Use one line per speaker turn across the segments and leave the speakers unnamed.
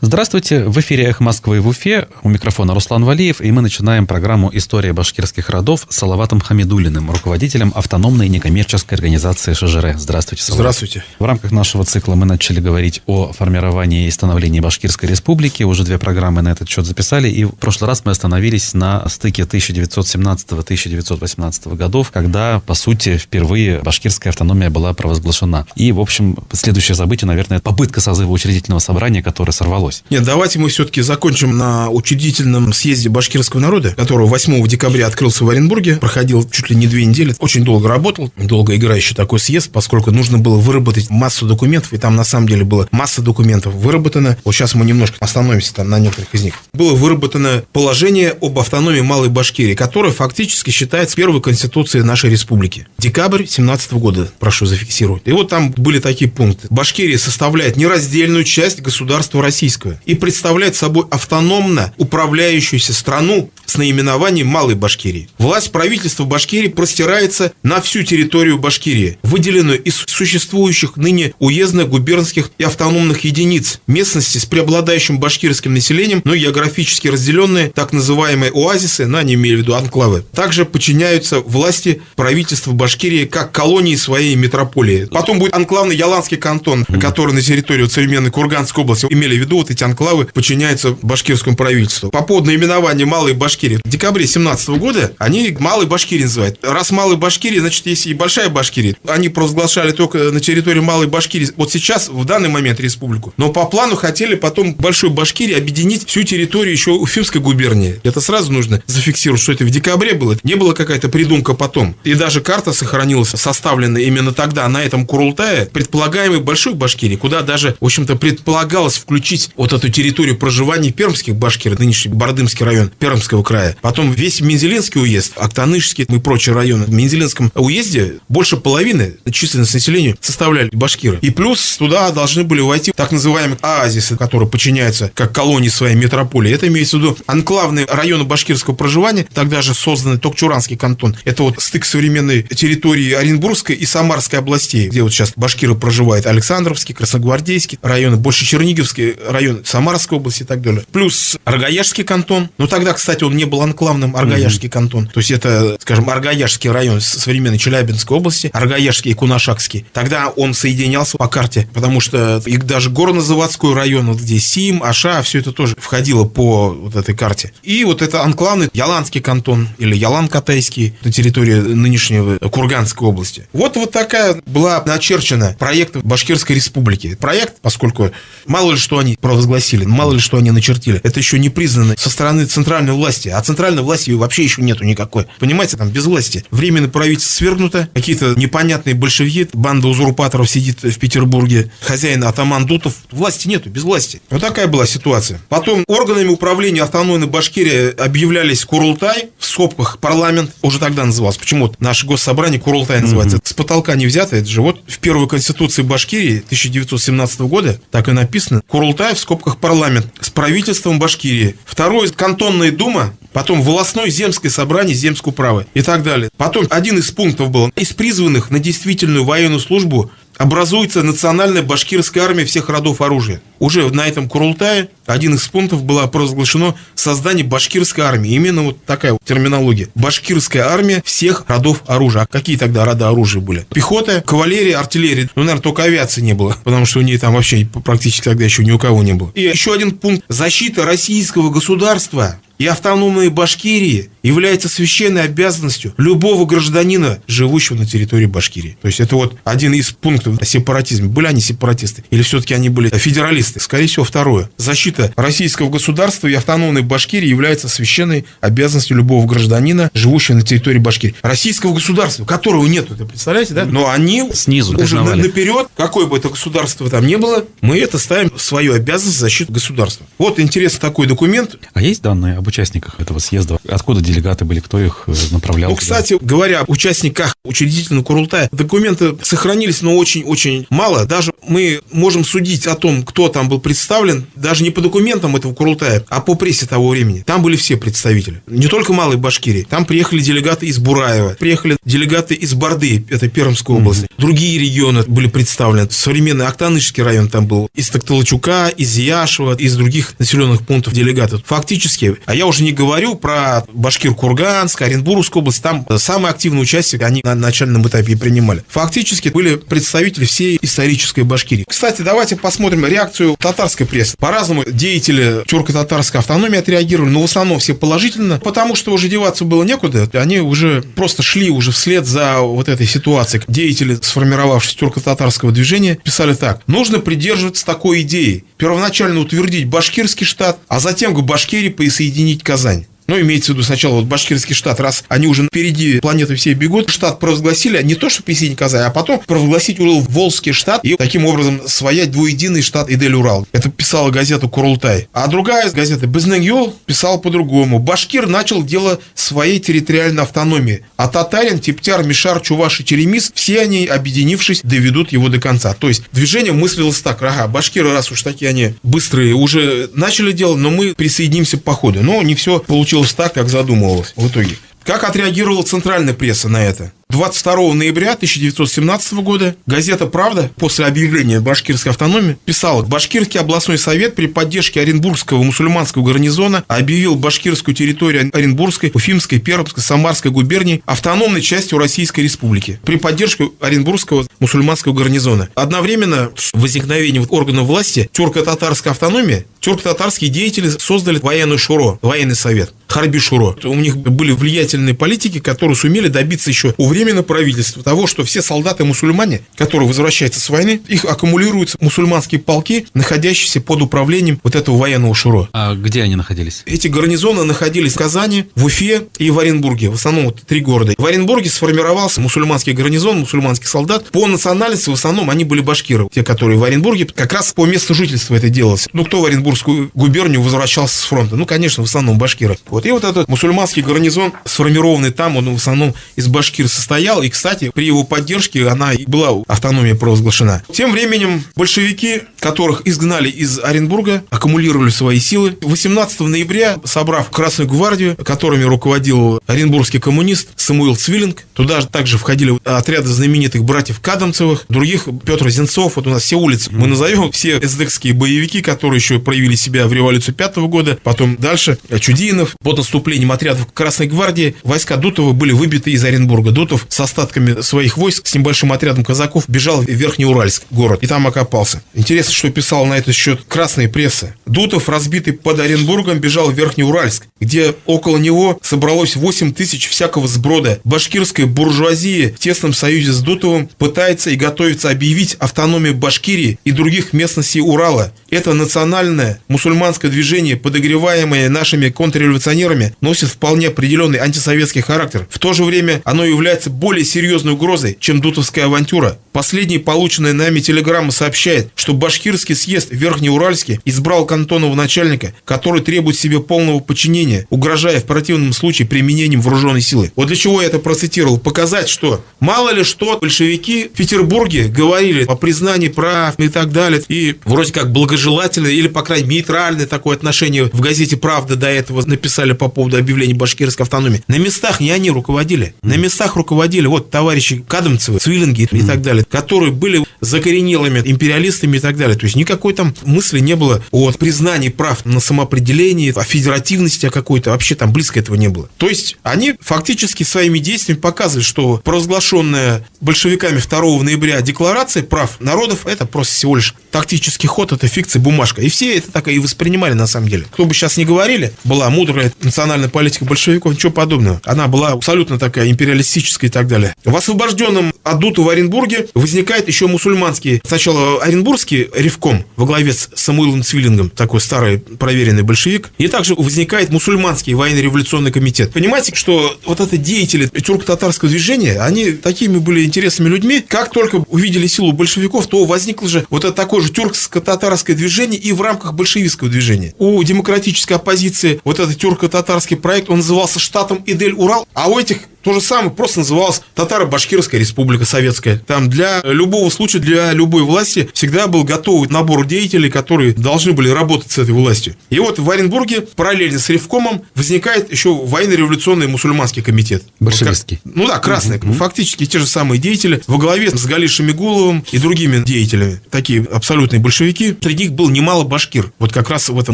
Здравствуйте, в эфире «Эхо Москвы» в Уфе. У микрофона Руслан Валиев, и мы начинаем программу «История башкирских родов» с Салаватом Хамидуллиным, руководителем автономной некоммерческой организации ШЖР. Здравствуйте, Салават.
Здравствуйте.
В рамках нашего цикла мы начали говорить о формировании и становлении Башкирской республики. Уже 2 программы на этот счет записали, и в прошлый раз мы остановились на стыке 1917-1918 годов, когда, по сути, впервые башкирская автономия была провозглашена. И, в общем, следующее событие, наверное, попытка созыва учредительного собрания, которое сорвалось.
Нет, давайте мы все-таки закончим на учредительном съезде башкирского народа, который 8 декабря открылся в Оренбурге, проходил чуть ли не 2 недели, очень долго работал, долгоиграющий такой съезд, поскольку нужно было выработать массу документов, и там на самом деле была масса документов выработана. Вот сейчас мы немножко остановимся там на некоторых из них. Было выработано положение об автономии Малой Башкирии, которое фактически считается первой конституцией нашей республики. Декабрь 17 года, прошу зафиксировать. И вот там были такие пункты. Башкирия составляет нераздельную часть государства российского и представляет собой автономно управляющуюся страну с наименованием Малой Башкирии. Власть правительства Башкирии простирается на всю территорию Башкирии, выделенную из существующих ныне уездных, губернских и автономных единиц местности с преобладающим башкирским населением, но географически разделенные, так называемые оазисы, они имели в виду анклавы, также подчиняются власти правительства Башкирии как колонии своей метрополии. Потом будет анклавный Яланский кантон, который на территории современной Курганской области, имели в виду вот эти анклавы, подчиняются башкирскому правительству. По поводу наименования Малой Башкирии, в декабре 17 года они Малой Башкирии называют. Раз Малой Башкирии, значит, есть и Большая Башкирия. Они провозглашали только на территории Малой Башкирии, вот сейчас, в данный момент, республику. Но по плану хотели потом Большой Башкирии объединить всю территорию еще Уфимской губернии. Это сразу нужно зафиксировать, что это в декабре было. Не было какая-то придумка потом. И даже карта сохранилась, составленная именно тогда, на этом Курултае, предполагаемой Большой Башкирии, куда даже, в общем-то, предполагалось включить вот эту территорию проживания пермских башкир, нынешний Бардымский район Пермского края. Потом весь Мензелинский уезд, Актанышский и прочие районы. В Мензелинском уезде больше половины численности населения составляли башкиры. И плюс туда должны были войти так называемые оазисы, которые подчиняются как колонии своей метрополии. Это имеется в виду анклавные районы башкирского проживания, тогда же созданный Токчуранский кантон. Это вот стык современной территории Оренбургской и Самарской областей, где вот сейчас башкиры проживают. Александровский, Красногвардейский районы, больше Черниговский район Самарской области и так далее. Плюс Аргаяшский кантон. Но тогда, кстати, он не был анклавным, Аргаяшский кантон. То есть это, скажем, Аргаяшский район современной Челябинской области, Аргаяшский и Кунашакский. Тогда он соединялся по карте, потому что и даже Горнозаводской район, вот где Сим, Аша, все это тоже входило по вот этой карте. И вот это анклавный Яланский кантон или Ялан-Катайский на территории нынешней Курганской области. Вот такая была начерчена проект Башкирской республики. Проект, поскольку мало ли что они провозгласили, мало ли что они начертили, это еще не признано со стороны центральной власти, а центральной власти вообще еще нету никакой. Понимаете, там без власти. Временное правительство свергнуто, какие-то непонятные большевики, банда узурпаторов сидит в Петербурге, хозяин атаман Дутов, власти нету, без власти. Вот такая была ситуация. Потом органами управления автономной Башкирии объявлялись Курултай, в скобках парламент, уже тогда назывался. Почему наше госсобрание Курултай называется? Это с потолка не взято, это же вот в первой конституции Башкирии 1917 года так и написано. Курултай, в скобках парламент, с правительством Башкирии. Второе, кантонная дума, потом волостное земское собрание, земское управы и так далее. Потом один из пунктов был: из призванных на действительную военную службу образуется национальная башкирская армия всех родов оружия. Уже на этом Курултае один из пунктов было провозглашено создание башкирской армии. Именно вот такая вот терминология. Башкирская армия всех родов оружия. А какие тогда рода оружия были? Пехота, кавалерия, артиллерия. Наверное, только авиации не было, потому что у нее там вообще практически тогда еще ни у кого не было. И еще один пункт: защита российского государства и автономной Башкирии является священной обязанностью любого гражданина, живущего на территории Башкирии. То есть это вот один из пунктов о сепаратизме. Были они сепаратисты? Или все-таки они были федералисты? Скорее всего, второе. Защита российского государства и автономной Башкирии является священной обязанностью любого гражданина, живущего на территории Башкирии. Российского государства, которого нет, вы представляете, да? Но они снизу уже наперед, какое бы это государство там ни было, мы это ставим в свою обязанность защиты государства. Вот интересный такой документ.
А есть данные об участниках этого съезда? Откуда делегаты были, кто их направлял?
Ну, кстати говоря, об участниках учредительного Курултая документы сохранились, но очень-очень мало. Даже мы можем судить о том, кто там был представлен, даже не по документам этого Курултая, а по прессе того времени. Там были все представители. Не только Малой Башкирии. Там приехали делегаты из Бураева, приехали делегаты из Борды, это Пермская область. Другие регионы были представлены. Современный Актанышский район там был. Из Токталачука, из Яшева, из других населенных пунктов делегатов. Фактически, а я уже не говорю про Башкир-Курганск, Оренбургскую область. Там самое активное участие они на начальном этапе и принимали. Фактически были представители всей исторической Башкирии. Кстати, давайте посмотрим реакцию татарской прессы. По-разному деятели тюрко-татарской автономии отреагировали, но в основном все положительно, потому что уже деваться было некуда. Они уже просто шли уже вслед за вот этой ситуацией. Деятели, сформировавшись тюрко-татарского движения, писали так: нужно придерживаться такой идеи. Первоначально утвердить башкирский штат, а затем к Башкирии присоединить Казань. Ну, имеется в виду сначала вот башкирский штат, раз они уже впереди планеты всей бегут, штат провозгласили, не то, что присоединить Казань, а потом провозгласить Волжский штат и таким образом своять двуединый штат Идель-Урал. Это писала газета «Курултай». А другая газета «Безнегёл» писала по-другому. Башкир начал дело своей территориальной автономии, а татарин, Тептяр, Мишар, Чуваш и Черемис, все они, объединившись, доведут его до конца. То есть движение мыслилось так: ага, башкиры, раз уж такие они быстрые, уже начали дело, но мы присоединимся по ходу. Но не все получилось так, как задумывалось в итоге. Как отреагировала центральная пресса на это? 22 ноября 1917 года газета «Правда» после объявления башкирской автономии писала: Башкирский областной совет при поддержке Оренбургского мусульманского гарнизона объявил башкирскую территорию Оренбургской, Уфимской, Пермской, Самарской губернии автономной частью Российской Республики при поддержке Оренбургского мусульманского гарнизона. Одновременно с возникновением органов власти тюрко-татарской автономии тюрко-татарские деятели создали военную шуро, военный совет, Харби-шуро. У них были влиятельные политики, которые сумели добиться еще у временного правительства того, что все солдаты-мусульмане, которые возвращаются с войны, их аккумулируются мусульманские полки, находящиеся под управлением вот этого военного шуро.
А где они находились?
Эти гарнизоны находились в Казани, в Уфе и в Оренбурге. В основном вот 3 города. В Оренбурге сформировался мусульманский гарнизон, мусульманских солдат. По национальности в основном они были башкиры. Те, которые в Оренбурге, как раз по месту жительства это делалось. Ну, кто в Оренбургскую губернию возвращался с фронта? Ну, конечно, в основном башкиры. Вот. И вот этот мусульманский гарнизон, сформированный там, он в основном из башкир состоял. И, кстати, при его поддержке она и была автономия провозглашена. Тем временем большевики, которых изгнали из Оренбурга, аккумулировали свои силы. 18 ноября, собрав Красную гвардию, которыми руководил оренбургский коммунист Самуил Цвиллинг, туда же также входили отряды знаменитых братьев Кадамцевых, других, Петр Зенцов. Вот у нас все улицы мы назовем, все эсдекские боевики, которые еще проявили себя в революцию 5 года, потом дальше Чудинов. Под наступлением отрядов Красной гвардии войска Дутова были выбиты из Оренбурга. Дутов с остатками своих войск, с небольшим отрядом казаков, бежал в Верхнеуральск, город, и там окопался. Интересно, что писала на этот счет красная пресса. Дутов, разбитый под Оренбургом, бежал в Верхнеуральск, где около него собралось 8 тысяч всякого сброда. Башкирская буржуазия в тесном союзе с Дутовым пытается и готовится объявить автономию Башкирии и других местностей Урала. Это национальное мусульманское движение, подогреваемое нашими контрреволюционерами, носит вполне определенный антисоветский характер. В то же время оно является более серьезной угрозой, чем дутовская авантюра. Последняя полученная нами телеграмма сообщает, что Башкирский съезд в Верхнеуральске избрал кантонного начальника, который требует себе полного подчинения, угрожая в противном случае применением вооруженной силы. Вот для чего я это процитировал? Показать, что мало ли что большевики в Петербурге говорили о признании прав и так далее, и вроде как благожелательное или, по крайней мере, нейтральное такое отношение в газете «Правда» до этого написали по поводу объявления башкирской автономии. На местах не они руководили. На местах руководили вот товарищи Кадамцевы, Цвиллинги и так далее, которые были закоренелыми империалистами и так далее. То есть никакой там мысли не было о признании прав на самоопределение, о федеративности какой-то. Вообще там близко этого не было. То есть они фактически своими действиями показывают, что провозглашенная большевиками 2 ноября декларация прав народов — это просто всего лишь тактический ход, это фикция, бумажка. И все это так и воспринимали на самом деле. Кто бы сейчас ни говорили, была мудрая национальная политика большевиков, ничего подобного. Она была абсолютно такая империалистическая и так далее. В освобожденном от Дутова Оренбурге возникает еще мусульманский мусульманский, сначала Оренбургский ревком во главе с Самуилом Цвиллингом, такой старый проверенный большевик, и также возникает мусульманский военно-революционный комитет. Понимаете, что вот это деятели тюрко-татарского движения, они такими были интересными людьми, как только увидели силу большевиков, то возникло же вот это такое же тюркско-татарское движение и в рамках большевистского движения. У демократической оппозиции вот этот тюрко-татарский проект, он назывался штатом Идель-Урал, а у этих то же самое, просто называлась Татаро-Башкирская республика советская. Там для любого случая, для любой власти всегда был готовый набор деятелей, которые должны были работать с этой властью. И вот в Оренбурге параллельно с Ревкомом возникает еще военно-революционный мусульманский комитет.
Большевистский.
Вот красный. Фактически те же самые деятели во главе с Гали Шамигуловым и другими деятелями. Такие абсолютные большевики. Среди них был немало башкир. Вот как раз в этом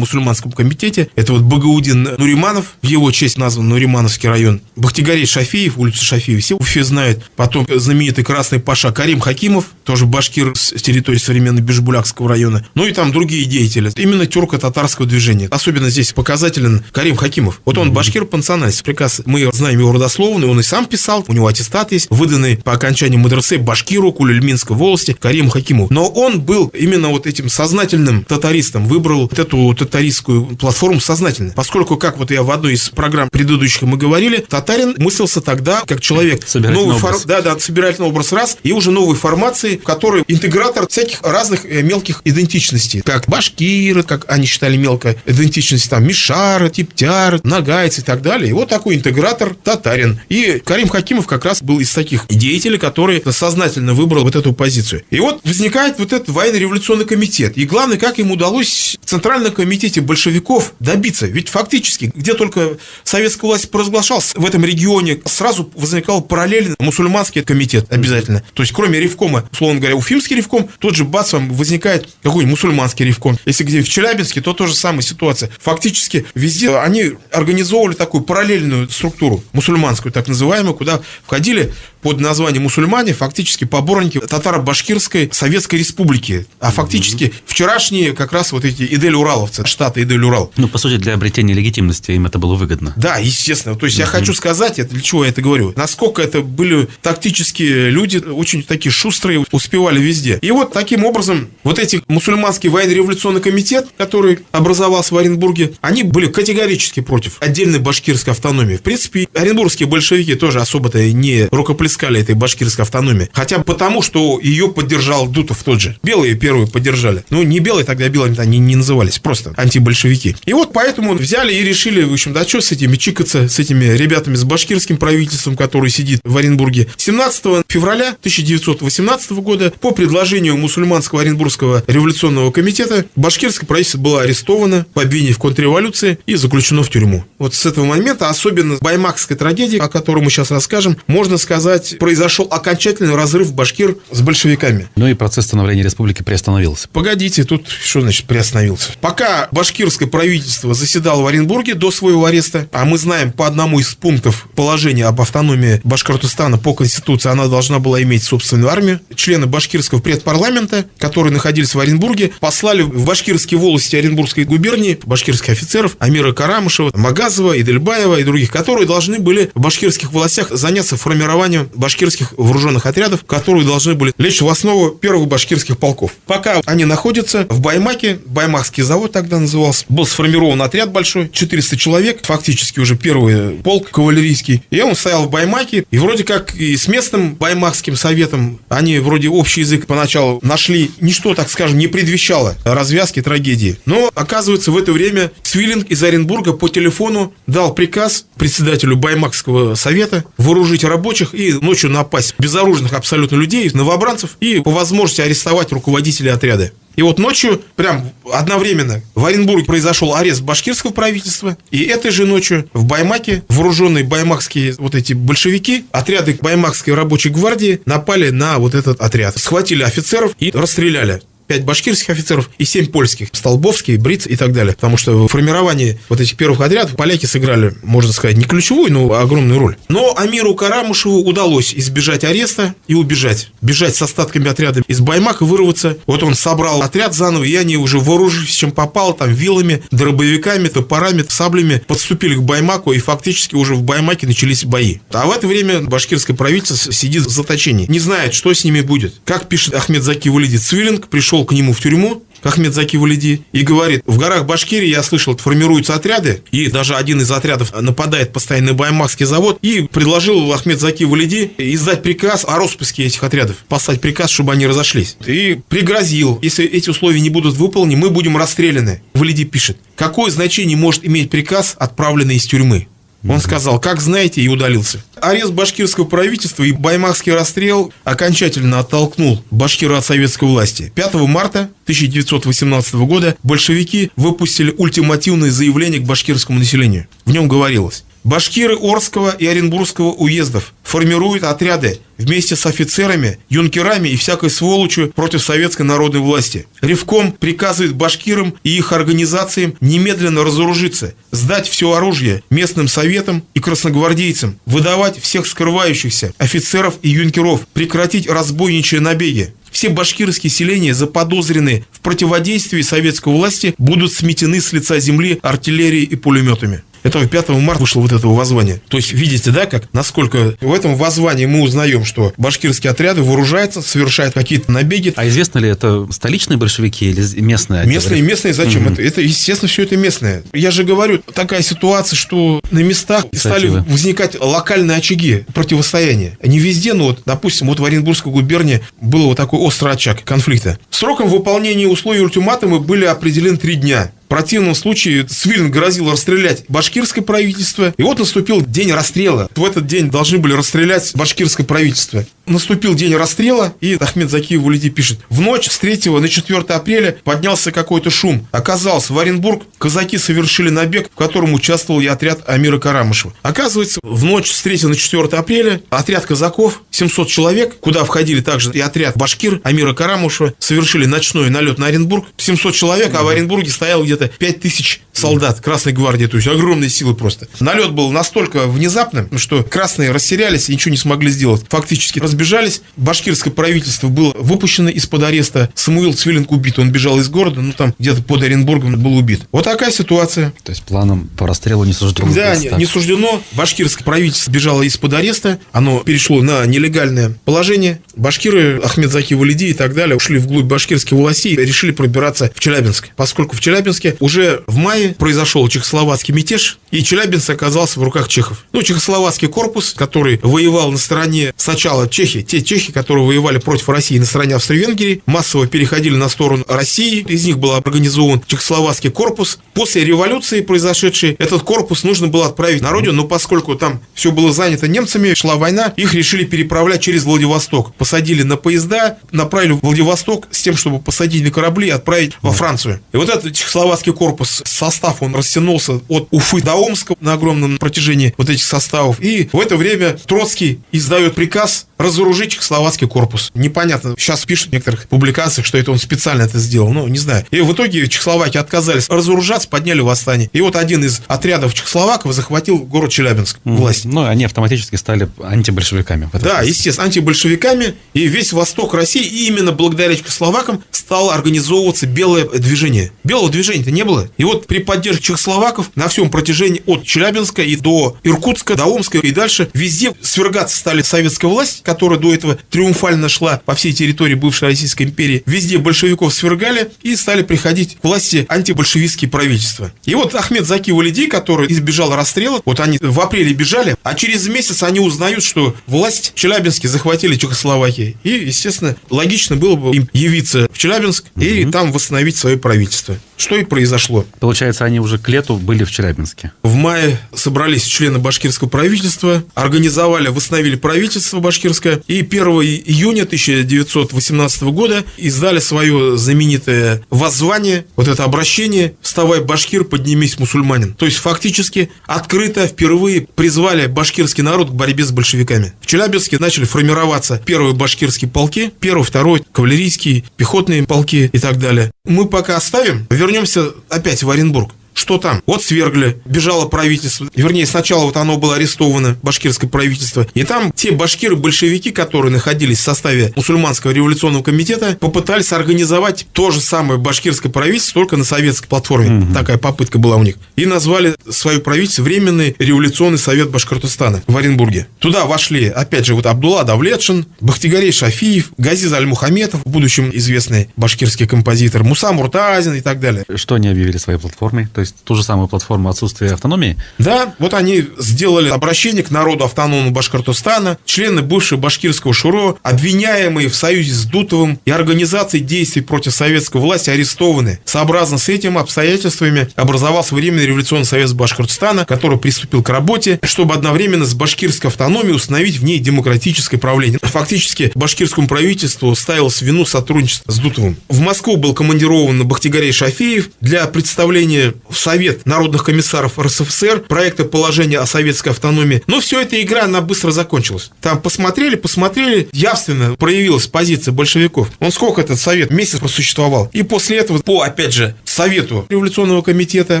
мусульманском комитете. Это вот Багаудин Нуриманов, в его честь назван Нуримановский район. Бахтигарей Шафиев, улицу Шафиева, все в Уфе знают. Потом знаменитый красный паша Карим Хакимов, тоже башкир с территории современного Бишбулякского района. Ну и там другие деятели. Именно тюрко-татарского движения. Особенно здесь показателен Карим Хакимов. Вот он башкир по национальности. Приказ, мы знаем его родословный, он и сам писал, у него аттестат есть, выданный по окончанию медресе башкиру Куль-Эльминской волости Кариму Хакимову. Но он был именно вот этим сознательным татаристом, выбрал вот эту татаристскую платформу сознательно. Поскольку, как вот я в одной из программ предыдущих мы говорили, татарин мыслился тогда как человек
собирательный образ.
Собирательный образ раз, и уже новой формации, в которой интегратор всяких разных мелких идентичностей, как башкиры, как они считали мелкой идентичность, там мишары, типтяры, нагайцы и так далее. И вот такой интегратор татарин. И Карим Хакимов как раз был из таких деятелей, который сознательно выбрал вот эту позицию. И вот возникает вот этот военно-революционный комитет. И главное, как им удалось в Центральном комитете большевиков добиться. Ведь фактически, где только советская власть провозглашалась, в этом регионе сразу возникал параллельно мусульманский комитет обязательно. То есть, кроме ревкома, условно говоря, уфимский ревком, тот же бац, возникает какой-нибудь мусульманский ревком. Если где в Челябинске, то же самая ситуация. Фактически везде они организовывали такую параллельную структуру, мусульманскую так называемую, куда входили под названием мусульмане фактически поборники Татаро-Башкирской Советской Республики. А фактически вчерашние как раз вот эти Идель-Ураловцы, штаты Идель-Урал.
Ну, по сути, для обретения легитимности им это было выгодно.
Да, естественно. То есть, я хочу сказать, это для чего я это говорю, насколько это были тактические люди, очень такие шустрые, успевали везде. И вот таким образом, вот эти мусульманский военно-революционный комитет, который образовался в Оренбурге, они были категорически против отдельной башкирской автономии. В принципе, оренбургские большевики тоже особо-то не рукоплескали этой башкирской автономии. Хотя бы потому, что ее поддержал Дутов тот же. Белые первые поддержали. Ну, не белые, тогда белыми они не назывались, просто антибольшевики. И вот поэтому взяли и решили, в общем, да что с этими чикаться, с этими ребятами, с башкирским правительством, который сидит в Оренбурге. 17 февраля 1918 года по предложению мусульманского Оренбургского революционного комитета башкирское правительство было арестовано по обвинению в контрреволюции и заключено в тюрьму. Вот с этого момента, особенно баймакской трагедии, о которой мы сейчас расскажем, можно сказать, произошел окончательный разрыв башкир с большевиками.
Ну и процесс становления республики приостановился.
Погодите, тут что значит приостановился? Пока башкирское правительство заседало в Оренбурге до своего ареста, а мы знаем по одному из пунктов положения об автономии Башкортостана по Конституции, она должна была иметь собственную армию. Члены башкирского предпарламента, которые находились в Оренбурге, послали в башкирские волости Оренбургской губернии башкирских офицеров Амира Карамышева, Магазова, Идельбаева и других, которые должны были в башкирских властях заняться формированием башкирских вооруженных отрядов, которые должны были лечь в основу первых башкирских полков. Пока они находятся в Баймаке, Баймакский завод тогда назывался, был сформирован отряд большой, 400 человек, фактически уже первый полк кавалерийский, и он стоял в Баймаке, и вроде как и с местным Баймакским советом они вроде общий язык поначалу нашли, ничто, так скажем, не предвещало развязки трагедии. Но, оказывается, в это время Цвиллинг из Оренбурга по телефону дал приказ председателю Баймакского совета вооружить рабочих и ночью напасть безоружных абсолютно людей, новобранцев, и по возможности арестовать руководителей отряда. И вот ночью, прям одновременно, в Оренбурге произошел арест башкирского правительства, и этой же ночью в Баймаке вооруженные баймакские вот эти большевики, отряды Баймакской рабочей гвардии напали на вот этот отряд. Схватили офицеров и расстреляли. 5 башкирских офицеров и 7 польских. Столбовский, Бриц и так далее. Потому что в формировании вот этих первых отрядов поляки сыграли, можно сказать, не ключевую, но огромную роль. Но Амиру Карамышеву удалось избежать ареста и убежать. Бежать с остатками отряда из Баймака, вырваться. Вот он собрал отряд заново, и они уже вооружившись чем попало, там вилами, дробовиками, топорами, саблями, подступили к Баймаку, и фактически уже в Баймаке начались бои. А в это время башкирское правительство сидит в заточении, не знает, что с ними будет. Как пишет Ахмед Заки Валиди Цвилинг, пришел к нему в тюрьму, Ахмед Заки Валиди, и говорит: в горах Башкирии, я слышал, формируются отряды, и даже один из отрядов нападает постоянно на Баймакский завод, и предложил Ахмед Заки Валиди издать приказ о распуске этих отрядов, послать приказ, чтобы они разошлись. И пригрозил: если эти условия не будут выполнены, мы будем расстреляны. Валиди пишет: какое значение может иметь приказ, отправленный из тюрьмы? Он сказал: как знаете, и удалился. Арест башкирского правительства и баймакский расстрел окончательно оттолкнул башкира от советской власти. 5 марта 1918 года большевики выпустили ультимативное заявление к башкирскому населению. В нем говорилось: башкиры Орского и Оренбургского уездов формируют отряды вместе с офицерами, юнкерами и всякой сволочью против советской народной власти. Ревком приказывает башкирам и их организациям немедленно разоружиться, сдать все оружие местным советам и красногвардейцам, выдавать всех скрывающихся офицеров и юнкеров, прекратить разбойничьи набеги. Все башкирские селения, заподозренные в противодействии советской власти, будут сметены с лица земли артиллерией и пулеметами. Это 5 марта вышло вот это воззвание. То есть, видите, да, как, насколько в этом воззвании мы узнаем, что башкирские отряды вооружаются, совершают какие-то набеги.
А известно ли, это столичные большевики или местные?
Местные зачем? Это, естественно, все это местное. Я же говорю, такая ситуация, что на местах стали возникать локальные очаги противостояния. Не везде, но вот, допустим, вот в Оренбургской губернии был вот такой острый очаг конфликта. Сроком выполнения условий ультиматума были определены 3 дня. В противном случае Цвилинг грозил расстрелять башкирское правительство. И вот наступил день расстрела. В этот день должны были расстрелять башкирское правительство. Наступил день расстрела, и Ахмед Заки Валиди пишет: в ночь с 3 на 4 апреля поднялся какой-то шум. Оказалось, в Оренбург казаки совершили набег, в котором участвовал и отряд Амира Карамышева. Оказывается, в ночь с 3 на 4 апреля отряд казаков, 700 человек, куда входили также и отряд башкир Амира Карамышева, совершили ночной налет на Оренбург. 700 человек, а в Оренбурге стояло где-то 5000 солдат Красной гвардии, то есть огромные силы просто. Налет был настолько внезапным, что красные растерялись и ничего не смогли сделать. Фактически разбежались. Башкирское правительство было выпущено из-под ареста. Самуил Цвилинг убит. Он бежал из города, там где-то под Оренбургом был убит. Вот такая ситуация.
То есть планом по расстрелу не суждено.
Да, не суждено. Башкирское правительство бежало из-под ареста. Оно перешло на нелегальное положение. Башкиры, Ахмед Заки Валиди и так далее ушли вглубь башкирских властей и решили пробираться в Челябинск. Поскольку в Челябинске уже в мае произошел чехословацкий мятеж, и Челябинск оказался в руках чехов. Чехословацкий корпус, который воевал на стороне сначала те чехи, которые воевали против России на стороне Австро-Венгрии, массово переходили на сторону России. Из них был организован чехословацкий корпус. После революции, произошедшей, этот корпус нужно было отправить на родину, но поскольку там все было занято немцами, шла война, их решили переправлять через Владивосток. Посадили на поезда, направили в Владивосток с тем, чтобы посадить на корабли и отправить во Францию. И вот этот чехословацкий корпус, состав, он растянулся от Уфы до Омска на огромном протяжении вот этих составов. И в это время Троцкий издает приказ разоружить чехословацкий корпус. Непонятно. Сейчас пишут в некоторых публикациях, что это он специально это сделал. Не знаю. И в итоге чехословаки отказались разоружаться, подняли восстание. И вот один из отрядов чехословаков захватил город Челябинск. Власть.
Они автоматически стали антибольшевиками.
Да, естественно, антибольшевиками. И весь восток России, и именно благодаря чехословакам стало организовываться белое движение. Белого движения-то не было. И вот при поддержке чехословаков на всем протяжении от Челябинска и до Иркутска, до Омска и дальше везде свергаться стали советская власть, которая до этого триумфально шла по всей территории бывшей Российской империи. Везде большевиков свергали и стали приходить к власти антибольшевистские правительства. И вот Ахмед Заки Валиди, который избежал расстрела, вот они в апреле бежали, а через месяц они узнают, что власть в Челябинске захватили Чехословакии. И, естественно, логично было бы им явиться в Челябинск и там восстановить свое правительство. что и произошло.
Получается, они уже к лету были в Челябинске.
В мае собрались члены башкирского правительства, организовали, восстановили правительство башкирское, и 1 июня 1918 года издали свое знаменитое воззвание, вот это обращение «Вставай, башкир, поднимись, мусульманин». То есть, фактически, открыто впервые призвали башкирский народ к борьбе с большевиками. В Челябинске начали формироваться первые башкирские полки, первый, второй, кавалерийские, пехотные полки и так далее. Мы пока оставим, вернемся опять в Оренбург. Что там? Вот свергли, бежало правительство. Вернее, сначала вот оно было арестовано, башкирское правительство. И там те башкиры-большевики, которые находились в составе мусульманского революционного комитета, попытались организовать то же самое башкирское правительство, только на советской платформе. Такая попытка была у них. И назвали свое правительство Временный революционный совет Башкортостана в Оренбурге. Туда вошли, опять же, вот Абдулла Давлетшин, Бахтигарей Шафиев, Газиз Аль-Мухаметов, в будущем известный башкирский композитор, Муса Муртазин и так далее.
Что они объявили своей платформой? То есть ту же самую платформу отсутствия автономии?
Да, вот они сделали обращение к народу автономного Башкортостана, члены бывшего башкирского ШУРО, обвиняемые в союзе с Дутовым и организацией действий против советской власти, арестованы. Сообразно с этим обстоятельствами образовался Временный революционный совет Башкортостана, который приступил к работе, чтобы одновременно с башкирской автономией установить в ней демократическое правление. Фактически башкирскому правительству ставилось в вину сотрудничество с Дутовым. В Москву был командирован Бахтигарей Шафиев для представления в Совет народных комиссаров РСФСР проекта положения о советской автономии. Но все эта игра, она быстро закончилась. Там посмотрели, явственно проявилась позиция большевиков. Он сколько этот совет? Месяц просуществовал. И после этого, по, опять же, Совету революционного комитета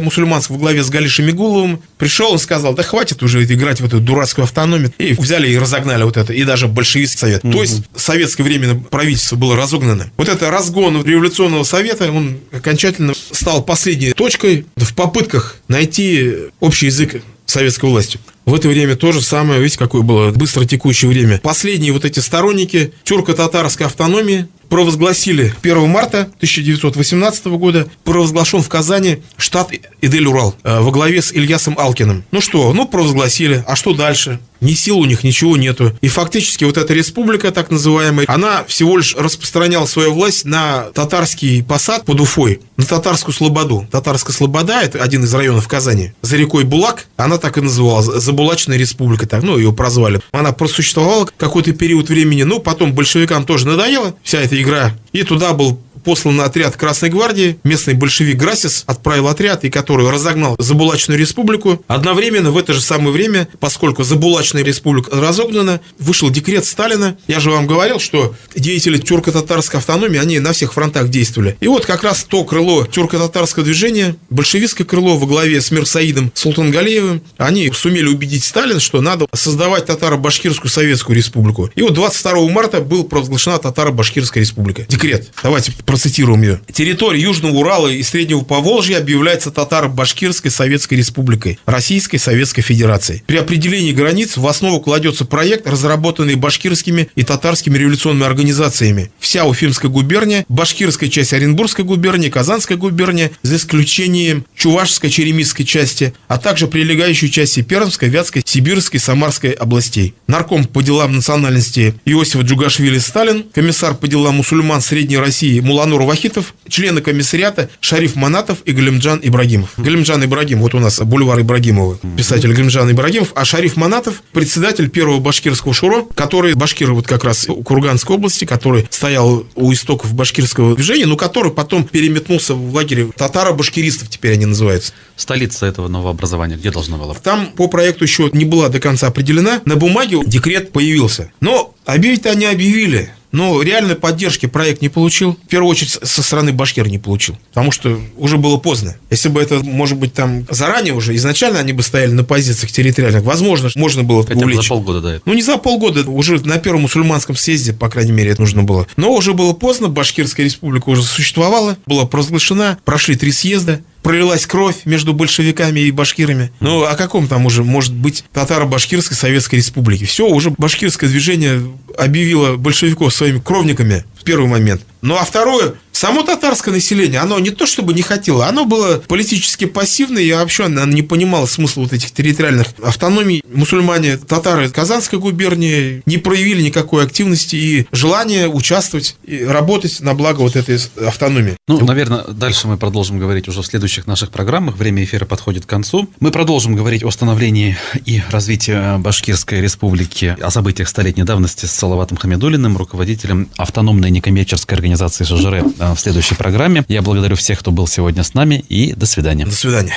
мусульманского во главе с Галишем Мигуловым, пришел, он сказал, да хватит уже играть в эту дурацкую автономию. И взяли и разогнали вот это. И даже большевистский совет. То есть, советское временное правительство было разогнано. Вот это разгон революционного совета, он окончательно стал последней точкой в попытках найти общий язык с советской властью. В это время то же самое, видите, какое было быстро текущее время. Последние вот эти сторонники тюрко-татарской автономии провозгласили 1 марта 1918 года, провозглашен в Казани штат Идель-Урал во главе с Ильясом Алкиным. Ну что, провозгласили, а что дальше? Ни сил у них, ничего нету. И фактически вот эта республика, так называемая, она всего лишь распространяла свою власть на татарский посад под Уфой, на татарскую слободу. Татарская слобода – это один из районов Казани. За рекой Булак, она так и называлась, Забулачная республика, так, ее прозвали. Она просуществовала какой-то период времени, потом большевикам тоже надоело вся эта игра, и туда был послан отряд Красной гвардии, местный большевик Грасис отправил отряд, и который разогнал Забулачную республику. Одновременно в это же самое время, поскольку Забулачная республика разогнана, вышел декрет Сталина. Я же вам говорил, что деятели тюрко-татарской автономии, они на всех фронтах действовали. И вот как раз то крыло тюрко-татарского движения, большевистское крыло во главе с Мирсаидом Султангалиевым, они сумели убедить Сталина, что надо создавать татаро-башкирскую советскую республику. И вот 22 марта была провозглашена татаро-башкирская республика. Декрет. Давайте процитируем ее. Территория Южного Урала и Среднего Поволжья объявляется татаро-башкирской советской республикой Российской Советской Федерации. При определении границ в основу кладется проект, разработанный башкирскими и татарскими революционными организациями. Вся Уфимская губерния, башкирская часть Оренбургской губернии, Казанская губерния, за исключением Чувашской, Черемисской части, а также прилегающей части Пермской, Вятской, Сибирской, Самарской областей. Нарком по делам национальности Иосиф Джугашвили Сталин, комиссар по делам мусульман Средней России Муланур Вахитов, члены комиссариата Шариф Манатов и Галимджан Ибрагимов. Галимджан Ибрагимов, вот у нас бульвар Ибрагимова, писатель Галимджан Ибрагимов, а Шариф Манатов, председатель первого башкирского ШУРО, который башкир вот как раз Курганской области, который стоял у истоков башкирского движения, но который потом переметнулся в лагере татаро-башкиристов, теперь они называются.
Столица этого новообразования где должна была?
Там по проекту еще не была до конца определена, на бумаге декрет появился. Но объявить-то они объявили. Но реальной поддержки проект не получил. В первую очередь, со стороны башкир не получил. Потому что уже было поздно. Если бы это, может быть, там заранее уже, изначально они бы стояли на позициях территориальных, возможно, можно было
хотя бы
увлечь.
За полгода до этого.
Не за полгода, уже на первом мусульманском съезде, по крайней мере, это нужно было. Но уже было поздно, Башкирская республика уже существовала, была провозглашена, прошли 3 съезда. Пролилась кровь между большевиками и башкирами. Ну, о каком там уже может быть татаро-башкирской советской республике? Все, уже башкирское движение объявило большевиков своими кровниками в первый момент. Ну, а второе, Само татарское население, оно не то чтобы не хотело, оно было политически пассивное, и вообще оно не понимало смысла вот этих территориальных автономий. Мусульмане, татары Казанской губернии не проявили никакой активности и желания участвовать и работать на благо вот этой автономии.
Ну, наверное, дальше мы продолжим говорить уже в следующих наших программах. Время эфира подходит к концу. Мы продолжим говорить о становлении и развитии Башкирской республики, о событиях столетней давности с Салаватом Хамидуллиным, руководителем автономной некоммерческой организации ШЖР, в следующей программе. Я благодарю всех, кто был сегодня с нами, и до свидания.
До свидания.